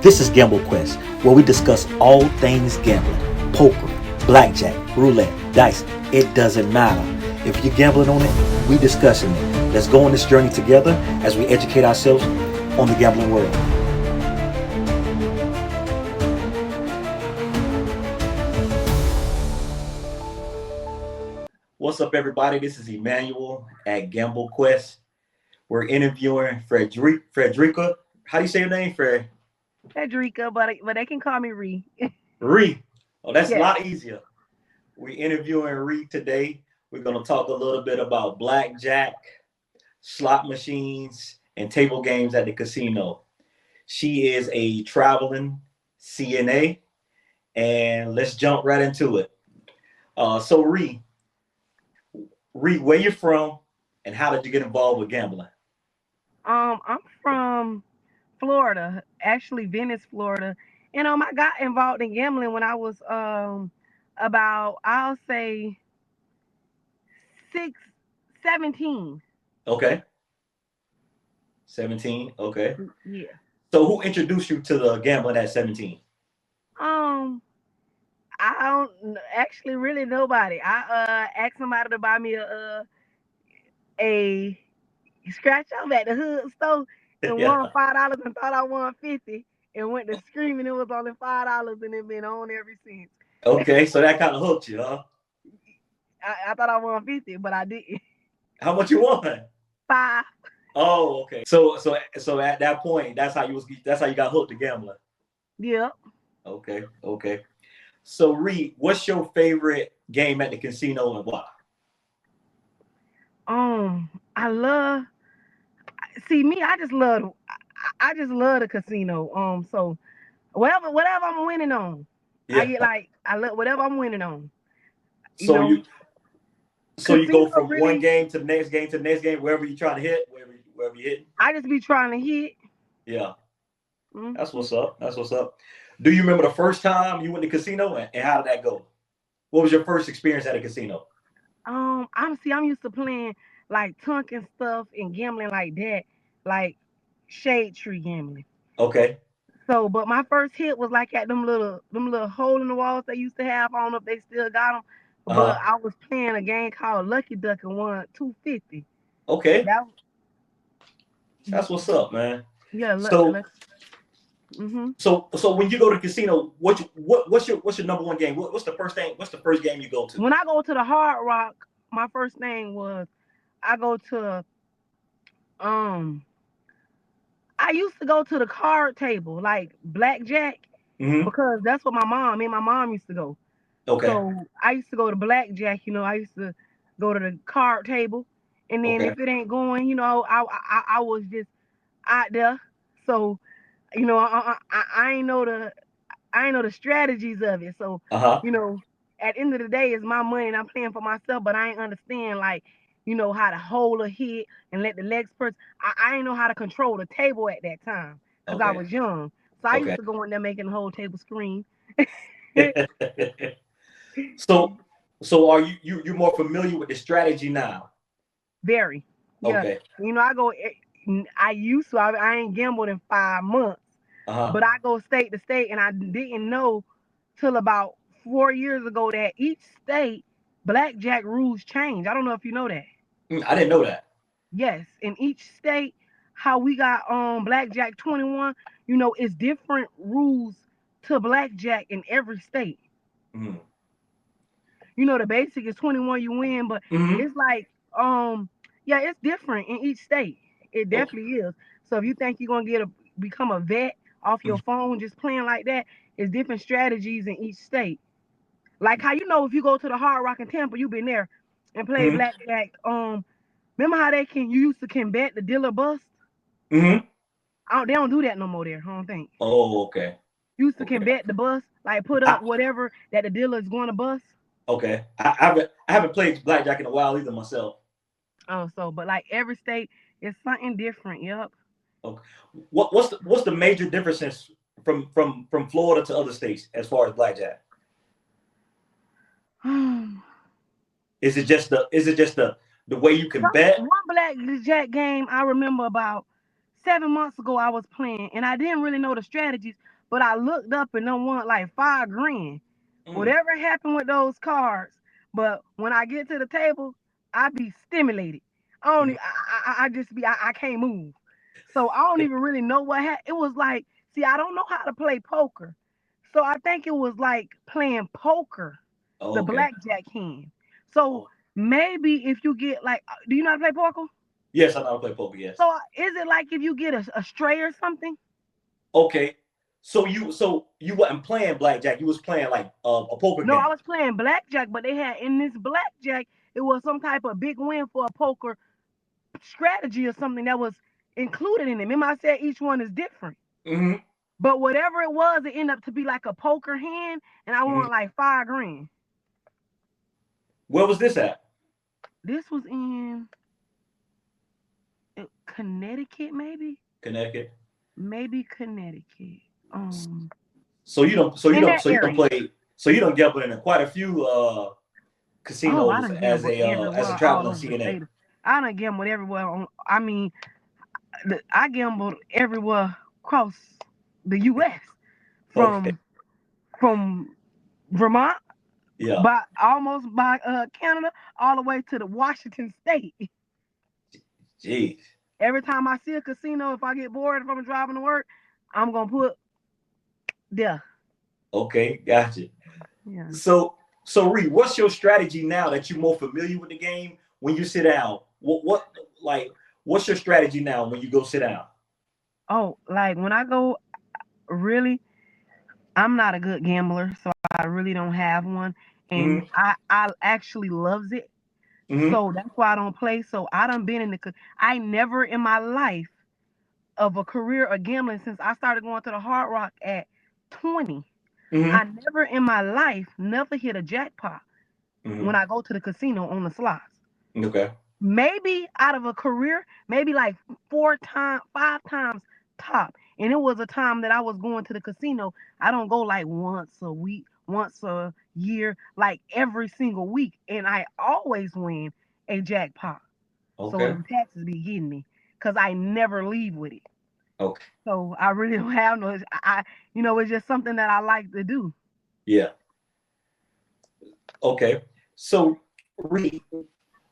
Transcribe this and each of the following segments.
This is Gamble Quest, where we discuss all things gambling, poker, blackjack, roulette, dice. It doesn't matter. If you're gambling on it, we discussing it. Let's go on this journey together as we educate ourselves on the gambling world. What's up, everybody? This is Emmanuel at Gamble Quest. We're interviewing Frederica. How do you say your name, Frederica, but they can call me Ree. Ree. Oh, that's a Yes. lot easier. We're interviewing Ree today. We're going to talk a little bit about blackjack, slot machines, and table games at the casino. She is a traveling CNA, and let's jump right into it. So, Ree, where you from, and how did you get involved with gambling? I'm from Florida, actually Venice, Florida. I got involved in gambling when I was about I'll say 17. Okay, 17. Okay. Yeah. So, who introduced you to the gambling at 17? Um, I don't actually really nobody. I asked somebody to buy me a scratch off at the hood store and Yeah. won $5 and thought I won 50 and went to screaming it was only $5 and it been on ever since. Okay, so that kind of hooked you, huh? I thought I won 50, but I didn't. How much you won? Five. Oh, okay. So at that point, that's how you got hooked to gambling. Yep. Okay, okay. So Reed, what's your favorite game at the casino and why? I love see me, I just love the casino. So whatever I'm winning on, I Yeah. get like I love whatever I'm winning on. You So know, you casino go from one really game to the next game to the next game, wherever you trying to hit, wherever you hit. I just be trying to hit. Yeah, that's Mhm. what's up. That's what's up. Do you remember the first time you went to casino and how did that go? What was your first experience at a casino? I'm used to playing like Tunk stuff and gambling like that, like shade tree gambling. Okay. So, but my first hit was like at them little hole in the walls they used to have. I don't know if they still got them, Uh but huh. I was playing a game called Lucky Duck and won 250. Okay. That That's what's up, man. yeah, So hmm so when you go to the casino, what's your number one game? What's the first thing? What's the first game you go to? When I go to the Hard Rock, my first thing was I go to um I used to go to the card table like blackjack Hmm. because that's what me and my mom used to go. Okay. So I used to go to blackjack. I used to go to the card table, and then Okay. if it ain't going, I was just out there. So I ain't know the strategies of it. So Uh huh. you know, at the end of the day, it's my money and I'm playing for myself. But I ain't understand like how to hold a hit and let the legs press. I ain't know how to control the table at that time because I Okay. was young. So I used Okay. to go in there making the whole table scream. so are you're more familiar with the strategy now? Very. Yeah. Okay. I go. I used to. I ain't gambled in 5 months, Uh huh. but I go state to state, and I didn't know till about 4 years ago that each state blackjack rules change. I don't know if you know that. I didn't know that. Yes, in each state, how we got blackjack 21. It's different rules to blackjack in every state. Mm-hmm. The basic is 21, you win, but Mm-hmm. it's like yeah, it's different in each state. It Okay. definitely is. So if you think you're gonna become a vet off your phone just playing like that, it's different strategies in each state. Like how if you go to the Hard Rock in Tampa, you've been there and play Mm-hmm. blackjack. Remember how you used to can bet the dealer bust? Mm-hmm. They don't do that no more there. I don't think. Oh, okay. Used to can Okay. bet the bust, like put I, up whatever that the dealer is going to bust. okay. I haven't played blackjack in a while either myself. Oh, so but like every state is something different. Yep. Okay. What's the major differences from Florida to other states as far as blackjack? Some Is it just the way you can bet? one blackjack game I remember about 7 months ago I was playing and I didn't really know the strategies, but I looked up and done won like 5 grand. Mm. Whatever happened with those cards, but when I get to the table, I be stimulated. I don't. Mm. I just be. I can't move. So I don't even really know what happened. It was like, see, I don't know how to play poker, so I think it was like playing poker, the Okay. blackjack hand. So Oh. maybe if you get like, do you know how to play poker? Yes, I know how to play poker. Yes. So is it like if you get a stray or something? Okay. So you wasn't playing blackjack. You was playing like a poker No, I game. was playing blackjack, but they had in this blackjack, it was some type of big win for a poker strategy or something that was included in it. Remember, I said each one is different. Hmm. But whatever it was, it ended up to be like a poker hand, and I Hmm. won like 5 grand. Where was this at? This was in Connecticut, maybe, Connecticut. maybe Connecticut. Um, So you don't. So you in don't. that So you don't area. play. So you don't gamble in quite a few Oh, I casinos done gambled as a everywhere, all traveling over the CNA. state. I done gambled everywhere. I mean, I gambled everywhere across the U.S. Okay. from Vermont, Yeah. by almost by Canada, all the way to the Washington State. Jeez. Every time I see a casino, if I get bored, if I'm driving to work, I'm gonna put there. Okay. Gotcha. Yeah. So Reed, what's your strategy now that you're more familiar with the game? When you sit down, like what's your strategy now when you go sit down? Oh, like when I go, really, I'm not a good gambler, so I really don't have one, and Hmm. I actually loves it. Hmm. So that's why I don't play. So I done been in the. I never in my life of a career of gambling since I started going to the Hard Rock at 20. I Hmm. never in my life never hit a jackpot when Hmm. I go to the casino on the slots. Okay. Maybe out of a career, maybe like 4 times, 5 times top. And it was a time that I was going to the casino. I don't go like once a week, once a year, like every single week. And I always win a jackpot. So Okay. them taxes be getting me because I never leave with it. Okay. So I really don't have no, it's just something that I like to do. Yeah. Okay. So Reed,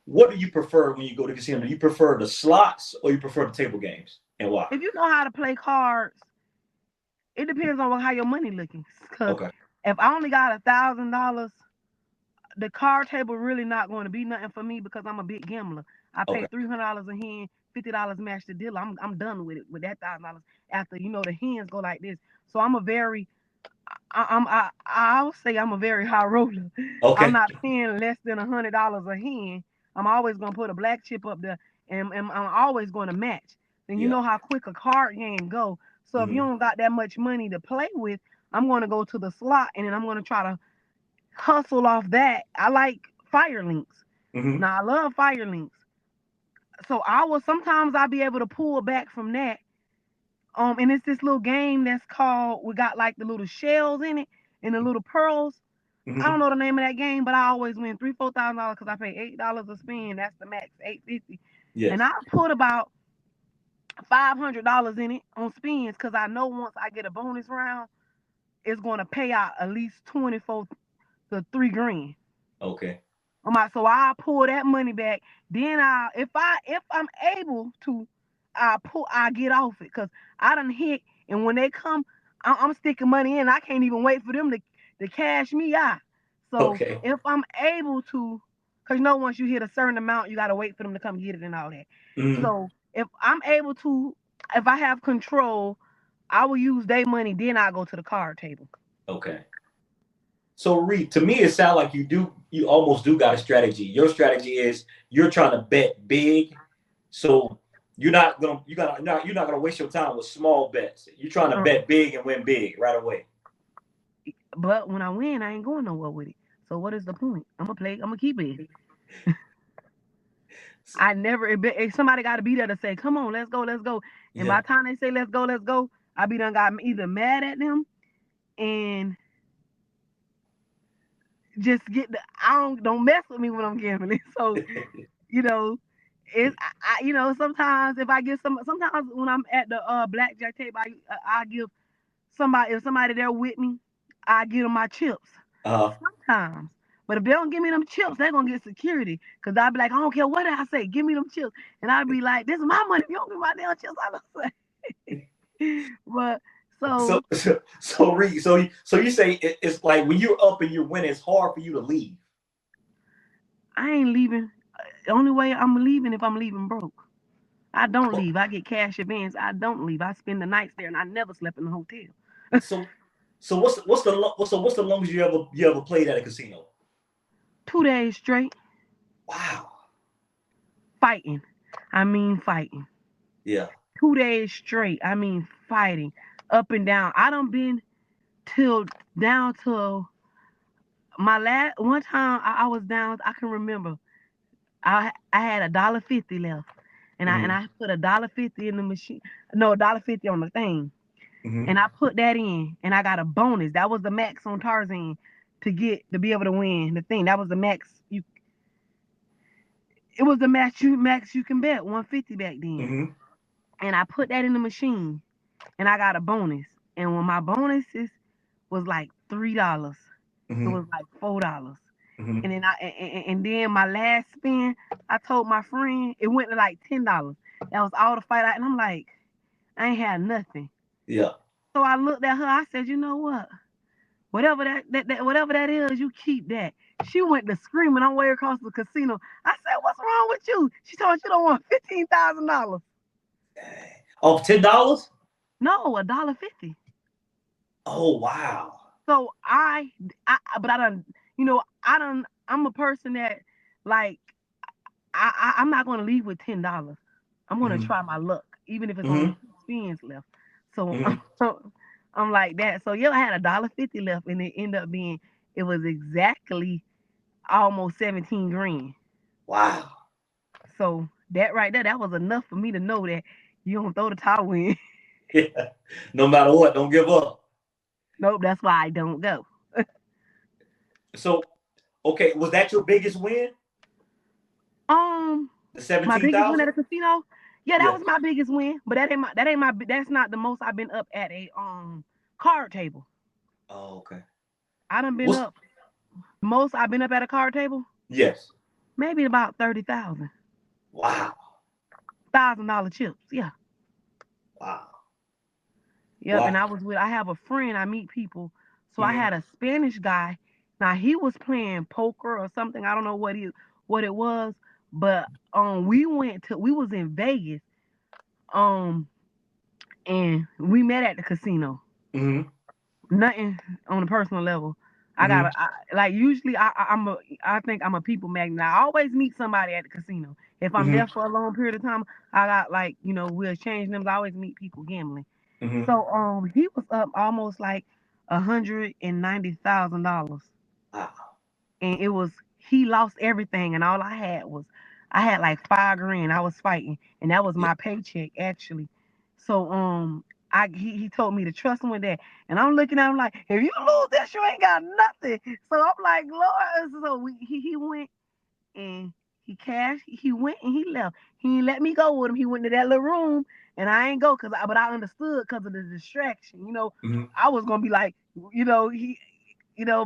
what do you prefer when you go to casino? Do you prefer the slots or you prefer the table games, and why? If you know how to play cards, it depends on how your money looking. Cause Okay. if I only got $1,000, the card table really not going to be nothing for me because I'm a big gambler. I pay Okay. $300 a hand, $50 match the dealer. I'm done with it with that $1,000 after the hands go like this. So I'm a very I'll say I'm a very high roller. I'm Okay. not paying less than $100 a hand. I'm always gonna put a black chip up there, and I'm always going to match. And you Yeah. know how quick a card game go. So if you Hmm. don't got that much money to play with, I'm gonna go to the slot, and then I'm gonna try to hustle off that. I like Fire Links. Hmm. Now I love Fire Links. So I will sometimes I'll be able to pull back from that. And it's this little game that's called. We got like the little shells in it and the little pearls. I don't Hmm. know the name of that game, but I always win $3,000, $4,000 because I pay $8 a spin. That's the max, 850. And Yes. I put about $500 in it on spins because I know once I get a bonus round, it's going to pay out at least 24 to 3 grand. Okay. So I pull that money back. Then if I'm able to, I get off it because I done hit. And when they come, I'm sticking money in. I can't even wait for them to cash me out. So Okay. if I'm able to, because once you hit a certain amount, you gotta wait for them to come get it and all that. Hmm. So if I'm able to, if I have control, I will use their money. Then I go to the card table. Okay. So Reed, to me, it sounds like you almost do got a strategy. Your strategy is you're trying to bet big, so you're not gonna waste your time with small bets. You're trying to Uh, bet big and win big right away. But when I win, I ain't going nowhere with it. So what is the point? I'm gonna keep it. I never. If somebody got to be there to say, "Come on, let's go, let's go," and by Yeah. the time they say, let's go," I be done got either mad at them and just get the. I don't mess with me when I'm gambling. So you know, it's you know, sometimes if I get sometimes when I'm at the blackjack table, I give somebody, if somebody there with me, I give them my chips Uh, sometimes. But if they don't give me them chips, they're gonna get security. Cause I'll be like, I don't care what I say, give me them chips. And I'll be like, this is my money. If you don't give me my damn chips, I don't say. But so so so so Reed, so you say it's like when you're up and you're winning, it's hard for you to leave. I ain't leaving. The only way I'm leaving if I'm leaving broke. I don't leave. I get cash advance. I don't leave. I spend the nights there, and I never slept in the hotel. So so what's the longest you ever played at a casino? 2 days straight Wow. fighting. I mean fighting. Yeah. 2 days straight. I mean fighting up and down. I done been till down to my last one time. I was down. I can remember. I had $1.50 left, and I Mm-hmm. and I put $1.50 in the machine. No, $1.50 on the thing, Mm-hmm. and I put that in, and I got a bonus. That was the max on Tarzan to be able to win the thing. That was the max. It was the max you can bet 150 back then, Mm-hmm. and I put that in the machine, and I got a bonus. And when my bonuses was like $3, it Mm-hmm. was like $4. Mm-hmm. And then then my last spin, I told my friend it went to like $10. That was all the fight out, and I'm like, I ain't had nothing. Yeah. So I looked at her. I said, you know what? Whatever that is, you keep that. She went to screaming on way across the casino. I said, what's wrong with you? She told me you don't want $15,000. Oh, $10? No, $1.50. Oh wow. So but I don't, I'm a person that like I'm not gonna leave with $10. I'm gonna Mm-hmm. try my luck, even if it's only Mm-hmm. 2 spins left. So Mm-hmm. I'm like that. So yeah, I had $1.50 left, and it ended up being it was exactly almost 17 grand. Wow. So that right there, that was enough for me to know that you don't throw the towel in. Yeah. No matter what, don't give up. Nope, that's why I don't go. So, okay, was that your biggest win? Um, The my biggest win 17,000? at a casino, yeah, that Yeah. was my biggest win. But that's not the most I've been up at a card table. Oh, okay. I done been What's up most I've been up at a card table, yes. maybe about 30,000. Wow. $1,000 chips. Yeah. Wow. Yep. And Wow. I have a friend, I meet people. So I Mm-hmm. had a Spanish guy. Now he was playing poker or something. I don't know what it was. But we was in Vegas. Um and we met at the casino. Mm-hmm. Nothing on a personal level. Mm-hmm. Like usually I think I'm a people magnet. I always meet somebody at the casino. If I'm Mm-hmm. there for a long period of time, I got like, we'll change names. I always meet people gambling. Mm-hmm. So he was up almost like $190,000. Wow. And it was he lost everything, and all I had like 5 grand. I was fighting, and that was Yeah. my paycheck actually. So he told me to trust him with that, and I'm looking at him like, if you lose this, you ain't got nothing. So I'm like, Lord. So he went and he cashed. He went and he left. He didn't let me go with him. He went to that little room, and I ain't go but I understood because of the distraction. Mm-hmm. I was gonna be like, he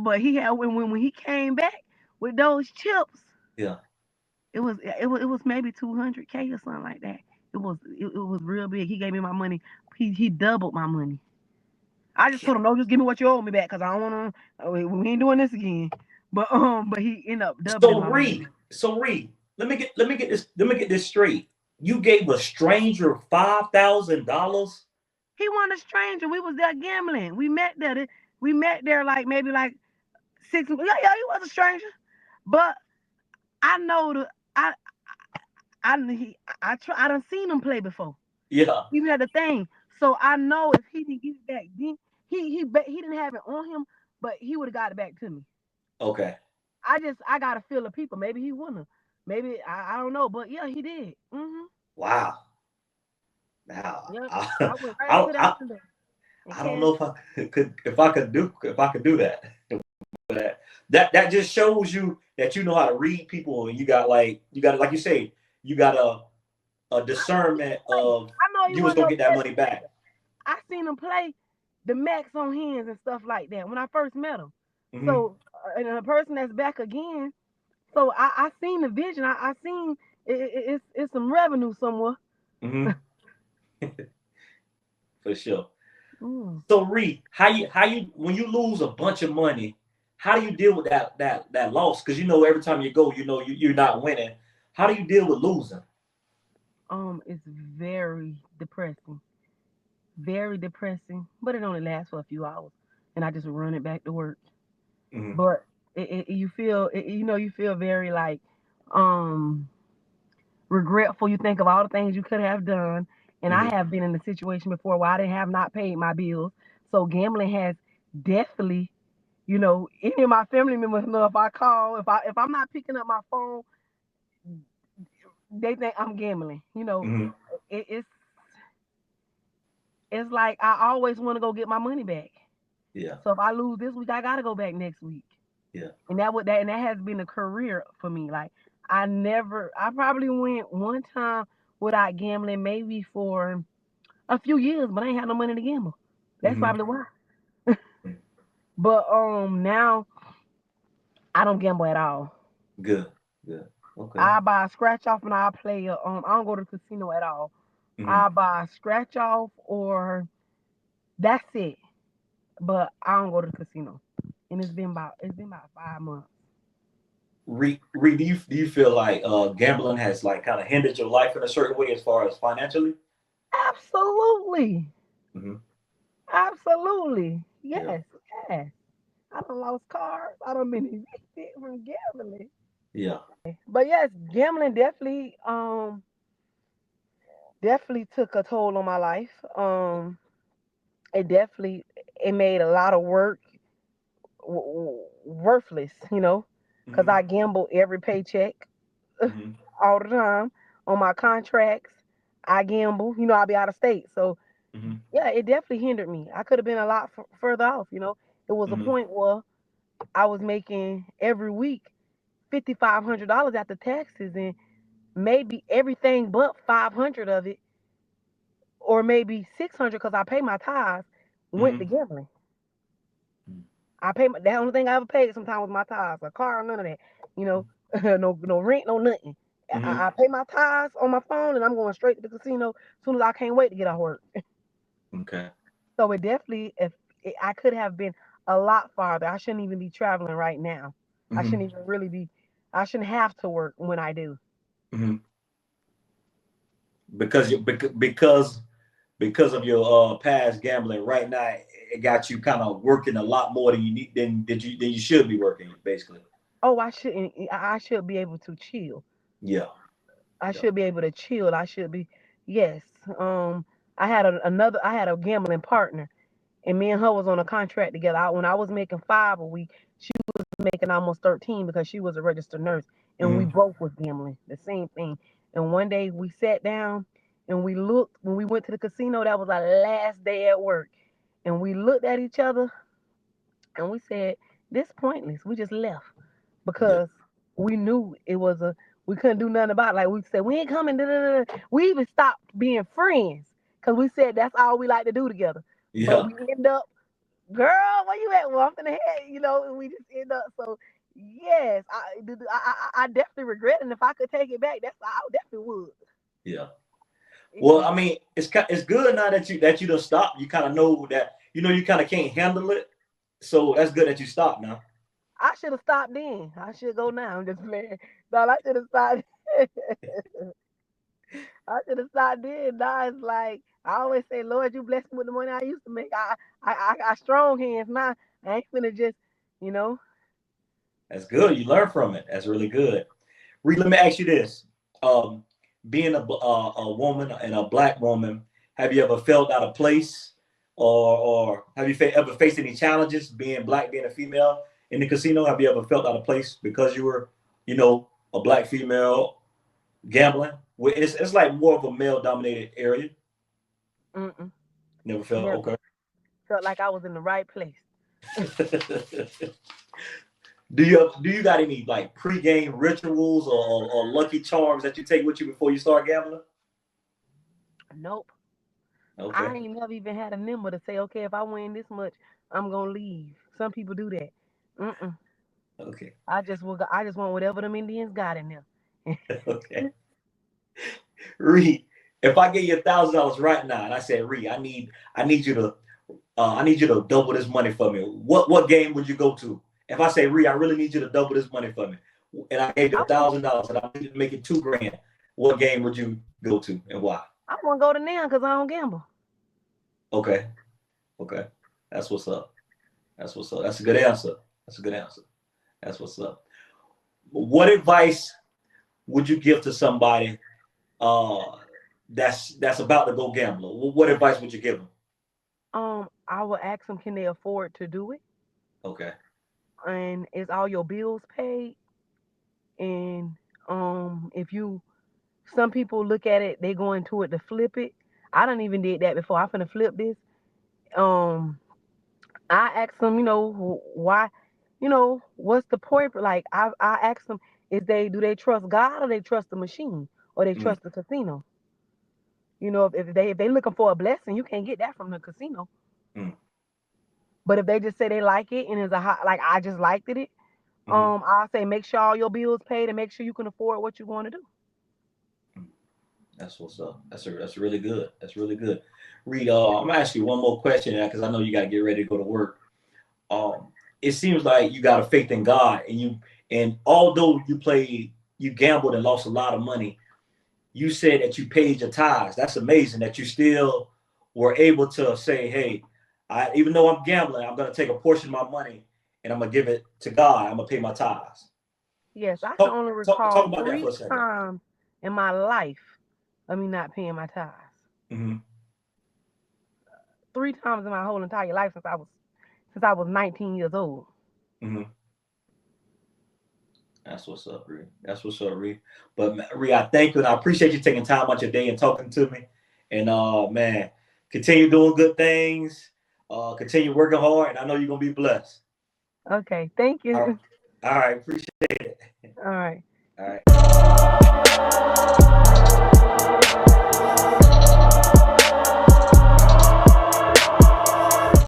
but he had when he came back with those chips, Yeah. it was maybe 200K or something like that. It was real big. He gave me my money. He doubled my money. I just told him, no, just give me what you owe me back, cause I don't want to. We ain't doing this again. But he ended up doubling So my money. Reed, let me get this straight. You gave a stranger $5,000? He wasn't a stranger. We was there gambling. We met there like maybe like 6. Yeah, he was a stranger. But I know I done seen him play before. Yeah. Even at the thing. So I know if he didn't give it back then, he didn't have it on him, but he would have got it back to me. Okay. I got a feel of people. Maybe he wouldn't have. Maybe I don't know, but yeah, he did. Wow. Now, Yep. I I, went right I, into that I, window and I don't cashed. know if I could do that. But that just shows you that you know how to read people, and you got like you say, you got a discernment of I know he you was wasn't gonna no get that best money back. player. I seen him play the max on hands and stuff like that when I first met him. Mm-hmm. So, and a person that's back again. So I seen the vision. I seen it's some revenue somewhere. Mm-hmm. For sure. Mm. So Ree, how you when you lose a bunch of money, how do you deal with that loss? Because you know every time you go, you know you're not winning. How do you deal with losing? It's very depressing, but it only lasts for a few hours, and I just run it back to work. Mm-hmm. But you feel, you feel very like, um, regretful. You think of all the things you could have done, and I Mm-hmm. have been in a situation before where I didn't have not paid my bills. So gambling has definitely, any of my family members know if I call, if I'm not picking up my phone, they think I'm gambling. Mm-hmm. It, it's it's like I always want to go get my money back. Yeah. So if I lose this week, I gotta go back next week. Yeah. And that has been a career for me. Like I probably went one time without gambling, maybe for a few years, but I ain't had no money to gamble. That's Mm-hmm. probably why. But now I don't gamble at all. Good. Good. Okay. I buy a scratch off and I play. I don't go to the casino at all. Mm-hmm. I buy a scratch off or that's it. But I don't go to the casino. And it's been about 5 months. Ree, do you feel like gambling has like kind of hindered your life in a certain way as far as financially? Absolutely. Mm-hmm. Absolutely. Yeah. Yes. Yes. I done lost cars. I done been evicted from gambling. Yeah. But yes, gambling definitely took a toll on my life. It made a lot of work worthless, because Mm-hmm. I gamble every paycheck Mm-hmm. all the time on my contracts. I gamble, I'll be out of state. So Mm-hmm. yeah, it definitely hindered me. I could have been a lot further off. It was a Mm-hmm. point where I was making every week $5,500 after taxes, and maybe everything but 500 of it, or maybe 600 because I pay my tithes, went to Mm-hmm. gambling. The only thing I ever paid sometimes was my tithes, a car, none of that. You know, no rent, no nothing. Mm-hmm. I pay my tithes on my phone, and I'm going straight to the casino as soon as I can't wait to get off work. Okay. So it definitely, if I could have been a lot farther, I shouldn't even be traveling right now. I Mm-hmm. shouldn't even really be. I shouldn't have to work when I do. Mm-hmm. Because of your past gambling right now, it got you kind of working a lot more than you need than you should be working, basically. Oh, I shouldn't. I should be able to chill. Yeah. I Yeah. should be able to chill. I should be. Yes. I had a gambling partner, and me and her was on a contract together. When I was making 5 a week, she was making almost 13 because she was a registered nurse, and we Mm-hmm. both was gambling the same thing. And one day we sat down and we looked when we went to the casino. That was our last day at work, and we looked at each other and we said, "This pointless." We just left Yeah. because we knew we couldn't do nothing about it. Like we said, we ain't coming. Da, da, da. We even stopped being friends because we said that's all we like to do together. But Yeah. we end up, girl, where you at? Well, I'm in the head, and we just end up. So yes, I definitely regret it. And if I could take it back, I definitely would. Yeah. Well, It- I mean, it's good now that you don't stop. You kind of know that you kind of can't handle it. So that's good that you stop now. I should have stopped then. I should go now. I'm just playing. No, I should have stopped. I should have stopped then. Now it's like I always say, Lord, you bless me with the money I used to make. I strong hands now. I ain't finna just, you know. That's good. You learn from it. That's really good. Reed, let me ask you this: um, being a woman and a black woman, have you ever felt out of place, or have you ever faced any challenges being black, being a female in the casino? Have you ever felt out of place because you were, a black female gambling? It's like more of a male dominated area. Mm-mm, Never felt never okay. felt like I was in the right place. Do you got any like pre-game rituals or lucky charms that you take with you before you start gambling? Nope. I Okay. ain't never even had a number to say, okay, if I win this much, I'm gonna leave. Some people do that. Mm-mm. Okay. I just want whatever them Indians got in there. Okay. Reed, if I give you $1,000 right now and I said, Reed, I need you to double this money for me. What game would you go to? If I say, Reed, I really need you to double this money for me, and I gave you I want $1,000 and I need to make it 2 grand, what game would you go to and why? I want to go to now because I don't gamble. Okay. Okay. That's what's up. That's what's up. That's a good answer. That's a good answer. That's what's up. What advice would you give to somebody uh, that's about to go gamble? What advice would you give them? I will ask them, can they afford to do it? Okay. And is all your bills paid? And if you, some people look at it, they go into it to flip it. I don't even did that before. I finna flip this. Um, I ask them, why, what's the point? Like I ask them, is they do they trust God or they trust the machine or they Mm, trust the casino? If they looking for a blessing, you can't get that from the casino. mm, But if they just say they like it and it's a hot, like I just liked it, mm, I'll say make sure all your bills paid and make sure you can afford what you want to do. mm. That's what's up. That's really good. That's really good. Reed, I'm gonna ask you one more question because I know you gotta get ready to go to work. Um, it seems like you got a faith in God, and although you gambled and lost a lot of money, you said that you paid your tithes. That's amazing that you still were able to say, hey, even though I'm gambling, I'm gonna take a portion of my money and I'm gonna give it to God. I'm gonna pay my tithes. Yes, I can Talk, only talk recall about that for three a second. times in my life of me not paying my tithes. Mm-hmm. 3 times in my whole entire life since I was 19 years old. Mm-hmm. That's what's up, Ree. That's what's up, Ree. But Ree, I thank you and I appreciate you taking time out your day and talking to me. And man, continue doing good things. Continue working hard, and I know you're gonna be blessed. Okay, thank All right, you. all right, appreciate it. All right. All right.